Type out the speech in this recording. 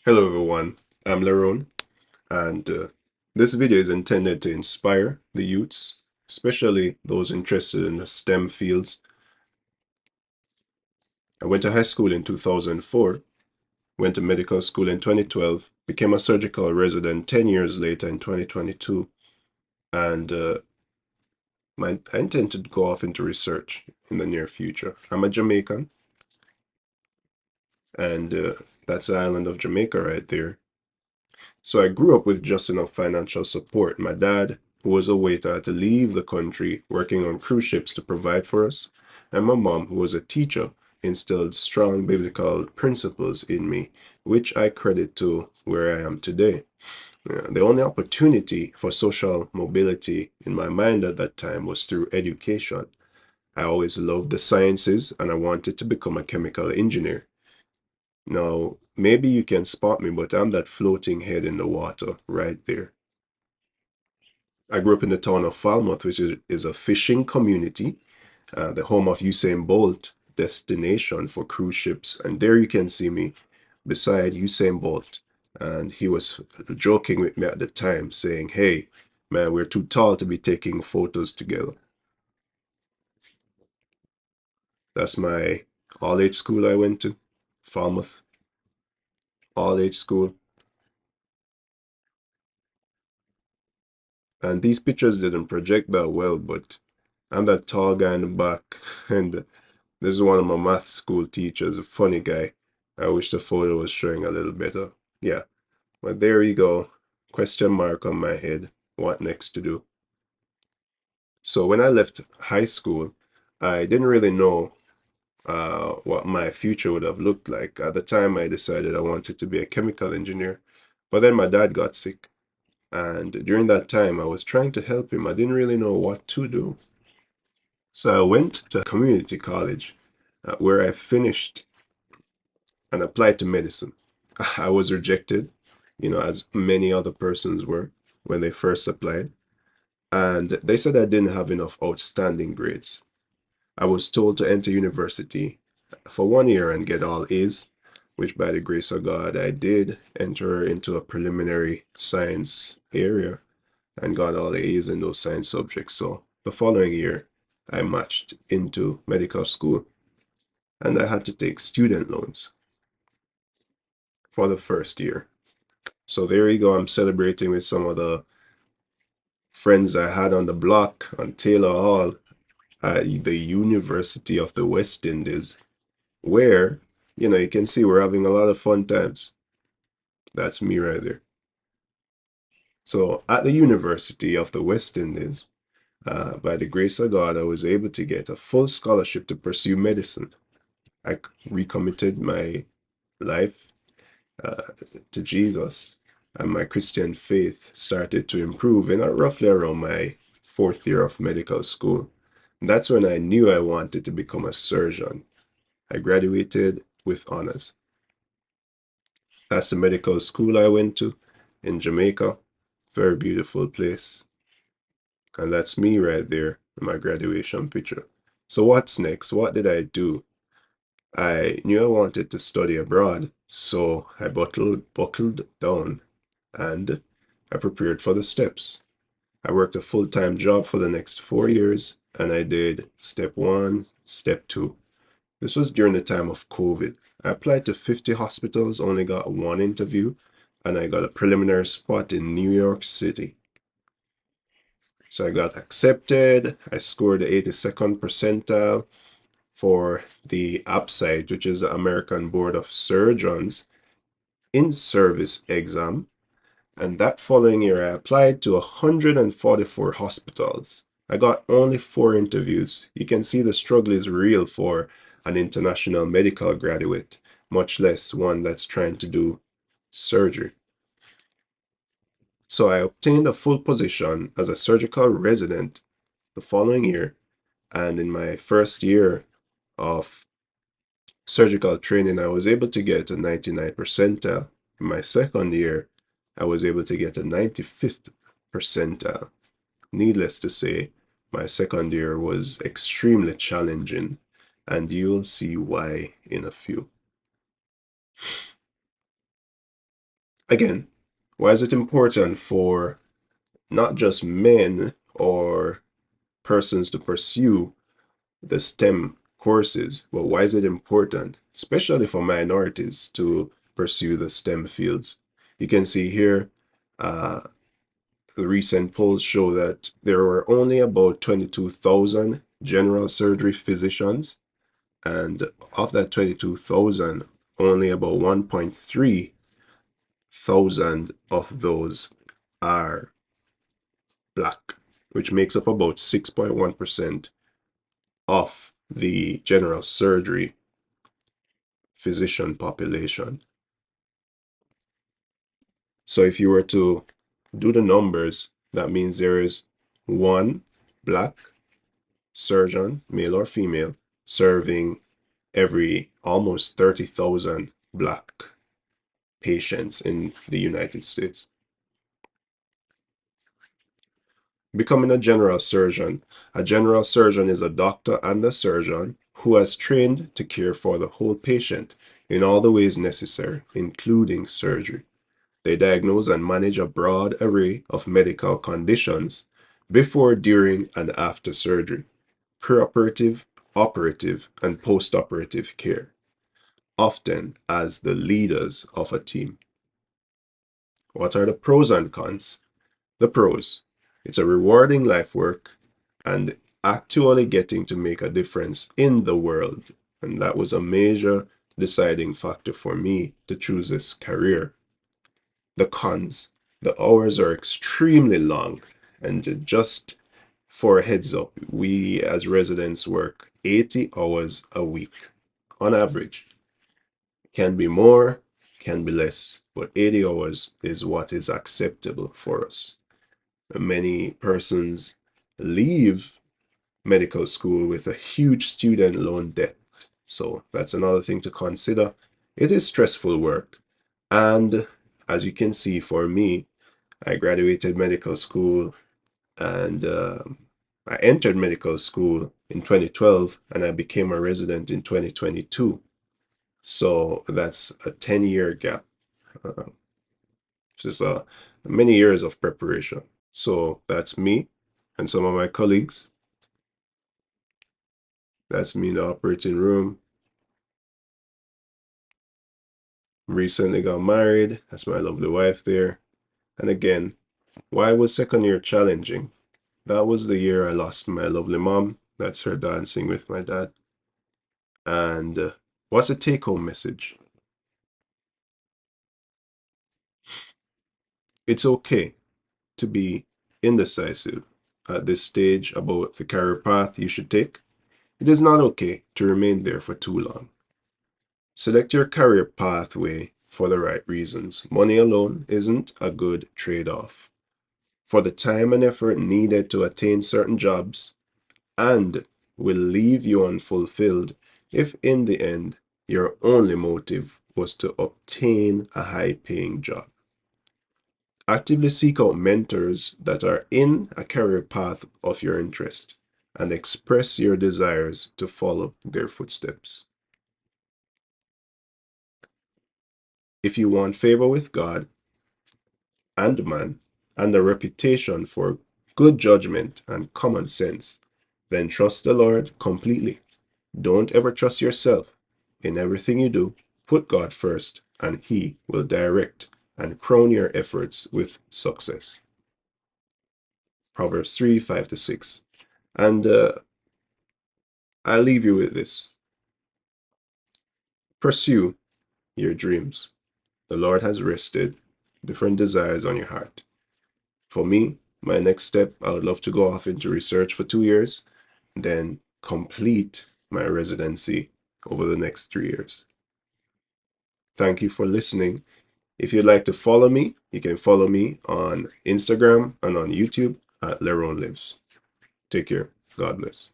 Hello everyone, I'm Leron, and this video is intended to inspire the youths, especially those interested in the STEM fields. I went to high school in 2004, went to medical school in 2012, became a surgical resident 10 years later in 2022, and I intend to go off into research in the near future. I'm a Jamaican, and that's the island of Jamaica right there. So I grew up with just enough financial support. My dad, who was a waiter, had to leave the country working on cruise ships to provide for us. And my mom, who was a teacher, instilled strong biblical principles in me, which I credit to where I am today. The only opportunity for social mobility in my mind at that time was through education. I always loved the sciences and I wanted to become a chemical engineer. Now, maybe you can spot me, but I'm that floating head in the water right there. I grew up in the town of Falmouth, which is a fishing community, the home of Usain Bolt destination for cruise ships. And there you can see me beside Usain Bolt. And he was joking with me at the time, saying, "Hey, man, we're too tall to be taking photos together." That's my all-age school I went to, Falmouth, all-age school. And these pictures didn't project that well, but I'm that tall guy in the back. And this is one of my math school teachers, a funny guy. I wish the photo was showing a little better. Yeah, but there you go. Question mark on my head. What next to do? So when I left high school, I didn't really know what my future would have looked like. At the time, I decided I wanted to be a chemical engineer. But then my dad got sick. And during that time, I was trying to help him. I didn't really know what to do. So I went to a community college where I finished and applied to medicine. I was rejected, as many other persons were when they first applied. And they said I didn't have enough outstanding grades. I was told to enter university for 1 year and get all A's, which by the grace of God, I did enter into a preliminary science area and got all A's in those science subjects. So the following year, I matched into medical school and I had to take student loans for the first year. So there you go. I'm celebrating with some of the friends I had on the block on Taylor Hall at the University of the West Indies, where, you can see we're having a lot of fun times. That's me right there. So at the University of the West Indies, by the grace of God, I was able to get a full scholarship to pursue medicine. I recommitted my life to Jesus, and my Christian faith started to improve in roughly around my fourth year of medical school. And that's when I knew I wanted to become a surgeon. I graduated with honors. That's the medical school I went to in Jamaica. Very beautiful place. And that's me right there in my graduation picture. So what's next? What did I do? I knew I wanted to study abroad, so I buckled down and I prepared for the steps. I worked a full-time job for the next 4 years and I did step one, step two. This was during the time of COVID. I applied to 50 hospitals, only got one interview, and I got a preliminary spot in New York City. So I got accepted. I scored the 82nd percentile for the ABSITE, which is the American Board of Surgeons in-service exam. And that following year, I applied to 144 hospitals. I got only 4 interviews. You can see the struggle is real for an international medical graduate, much less one that's trying to do surgery. So I obtained a full position as a surgical resident the following year. And in my first year of surgical training, I was able to get a 99 percentile. In my second year, I was able to get a 95th percentile. Needless to say, my second year was extremely challenging, and you'll see why in a few. Again, why is it important for not just men or persons to pursue the STEM courses, but why is it important, especially for minorities, to pursue the STEM fields? You can see here, the recent polls show that there were only about 22,000 general surgery physicians, and of that 22,000, only about 1.3 thousand of those are Black, which makes up about 6.1% of the general surgery physician population. So if you were to do the numbers, that means there is one Black surgeon, male or female, serving every almost 30,000 Black patients in the United States. Becoming a general surgeon. A general surgeon is a doctor and a surgeon who has trained to care for the whole patient in all the ways necessary, including surgery. They diagnose and manage a broad array of medical conditions before, during, and after surgery, preoperative, operative, and postoperative care, often as the leaders of a team. What are the pros and cons? The pros: it's a rewarding life work and actually getting to make a difference in the world. And that was a major deciding factor for me to choose this career. The cons: the hours are extremely long. And just for a heads up, we as residents work 80 hours a week on average. Can be more, can be less, but 80 hours is what is acceptable for us. Many persons leave medical school with a huge student loan debt. So that's another thing to consider. It is stressful work. And as you can see, for me, I graduated medical school and I entered medical school in 2012 and I became a resident in 2022. So that's a 10-year gap. Uh, just many years of preparation. So that's me and some of my colleagues. That's me in the operating room. Recently got married. That's my lovely wife there. And again, why was second year challenging? That was the year I lost my lovely mom. That's her dancing with my dad. And what's the take-home message? It's okay to be indecisive at this stage about the career path you should take. It is not okay to remain there for too long. Select your career pathway for the right reasons. Money alone isn't a good trade-off. For the time and effort needed to attain certain jobs, and will leave you unfulfilled if in the end your only motive was to obtain a high-paying job. Actively seek out mentors that are in a career path of your interest and express your desires to follow their footsteps. If you want favor with God and man and a reputation for good judgment and common sense, then trust the Lord completely. Don't ever trust yourself. In everything you do, put God first, and He will direct and crown your efforts with success. Proverbs 3, 5-6. And I'll leave you with this. Pursue your dreams. The Lord has rested different desires on your heart. For me, my next step, I would love to go off into research for 2 years, then complete my residency over the next 3 years. Thank you for listening. If you'd like to follow me, you can follow me on Instagram and on YouTube at Leron Lives. Take care. God bless.